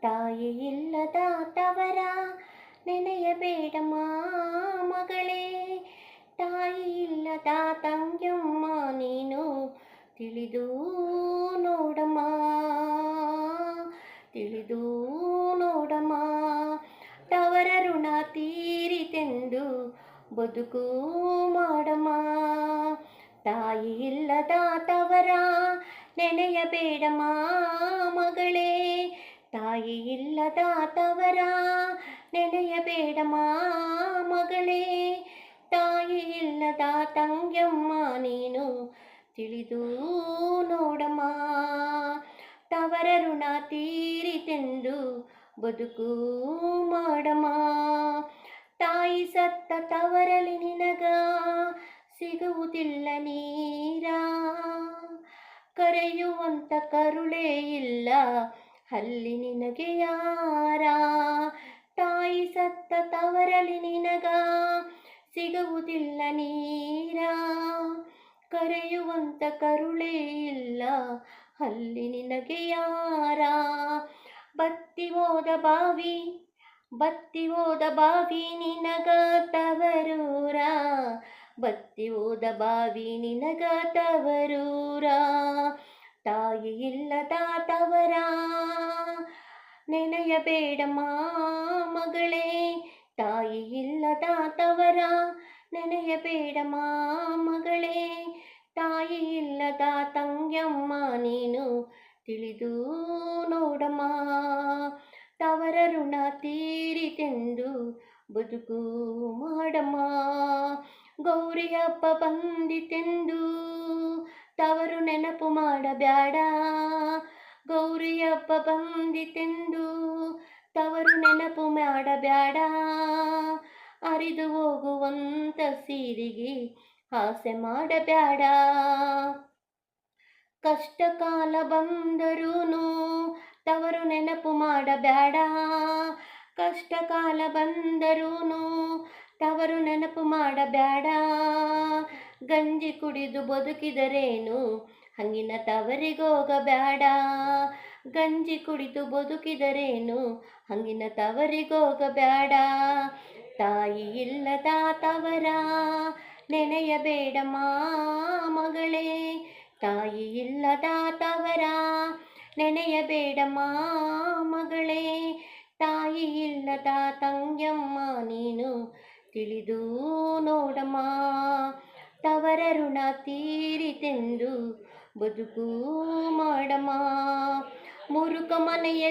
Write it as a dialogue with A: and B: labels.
A: ತಾಯಿ ಇಲ್ಲದ ತವರ ನೆನೆಯಬೇಡಮ್ಮ ಮಗಳೇ. ತಾಯಿ ಇಲ್ಲದ ತಂಗ್ಯಮ್ಮ ನೀನು ತಿಳಿದು ನೋಡಮ್ಮ, ತಿಳಿದು ನೋಡಮ್ಮ. ತವರ ಋಣ ತೀರಿತೆಂದು ಬದುಕು ಮಾಡಮ್ಮ. ತಾಯಿ ಇಲ್ಲದ ತವರ ನೆನೆಯಬೇಡಮ್ಮ ಮಗಳೇ. ತಾಯಿ ಇಲ್ಲದ ತವರ ನೆನೆಯಬೇಡಮ್ಮ ಮಗಳೇ. ತಾಯಿ ಇಲ್ಲದ ತಂಗ್ಯಮ್ಮ ನೀನು ತಿಳಿದು ನೋಡಮ್ಮ. ತವರ ಋಣ ತೀರಿತೆಂದು ಬದುಕು ಮಾಡಮ್ಮ. ತಾಯಿ ಸತ್ತ ತವರಲಿ ನಿನಗ ಸಿಗುವುದಿಲ್ಲ ನೀರ, ಕರೆಯುವಂತ ಕರುಳೇ ಇಲ್ಲ ಅಲ್ಲಿ ನಿನಗೆ ಯಾರ. ತಾಯಿ ಸತ್ತ ತವರಲಿ ನಿನಗ ಸಿಗುವುದಿಲ್ಲ ನೀರ, ಕರೆಯುವಂತ ಕರುಳೇ ಇಲ್ಲ ಅಲ್ಲಿ ನಿನಗೆ ಯಾರ. ಬತ್ತಿ ಹೋದ ಬಾವಿ, ಬತ್ತಿ ಹೋದ ಬಾವಿ ನಿನಗ ತವರೂರ, ಬತ್ತಿ ಹೋದ ಬಾವಿ ನಿನಗ ತವರೂರ. ತಾಯಿ ಇಲ್ಲದ ತವರ ನೆನೆಯಬೇಡಮ್ಮ ಮಗಳೇ. ತಾಯಿ ಇಲ್ಲದ ತವರ ನೆನೆಯಬೇಡಮ್ಮ ಮಗಳೇ. ತಾಯಿ ಇಲ್ಲದ ತಂಗ್ಯಮ್ಮ ನೀನು ತಿಳಿದು ನೋಡಮ್ಮ. ತವರ ಋಣ ತೀರಿತೆಂದು ಬದುಕು ಮಾಡಮ್ಮ. ಗೌರಿ ಹಬ್ಬ ಬಂದಿತೆಂದು ತವರು ನೆನಪು ಮಾಡಬ್ಯಾಡ, ಗೌರಿ ಹಬ್ಬ ಬಂದಿತೆಂದು ತವರು ನೆನಪು ಮಾಡಬ್ಯಾಡ. ಅರಿದು ಹೋಗುವಂತ ಸೀರೆಗೆ ಆಸೆ ಮಾಡಬ್ಯಾಡ. ಕಷ್ಟ ಕಾಲ ಬಂದರೂನು ತವರು ನೆನಪು ಮಾಡಬ್ಯಾಡ, ಕಷ್ಟ ಕಾಲ ಬಂದರೂನು ತವರು ನೆನಪು ಮಾಡಬ್ಯಾಡ. ಗಂಜಿ ಕುಡಿದು ಬದುಕಿದರೇನು ಹಂಗಿನ ತವರಿಗೋಗಬ್ಯಾಡ, ಗಂಜಿ ಕುಡಿದು ಬದುಕಿದರೇನು ಹಂಗಿನ ತವರಿಗೋಗಬ್ಯಾಡ. ತಾಯಿ ಇಲ್ಲದ ತವರ ನೆನೆಯಬೇಡಮ್ಮ ಮಗಳೇ. ತಾಯಿ ಇಲ್ಲದ ತವರ ನೆನೆಯಬೇಡಮ್ಮ ಮಗಳೇ. ತಾಯಿ ಇಲ್ಲದ ತಂಗ್ಯಮ್ಮ ನೀನು ತಿಳಿದು ನೋಡಮ್ಮ. ತವರ ಋಣ ತೀರಿತೆಂದು ಬದುಕು ಮಾಡಮ್ಮ. ಮುರುಕ ಮನೆಯ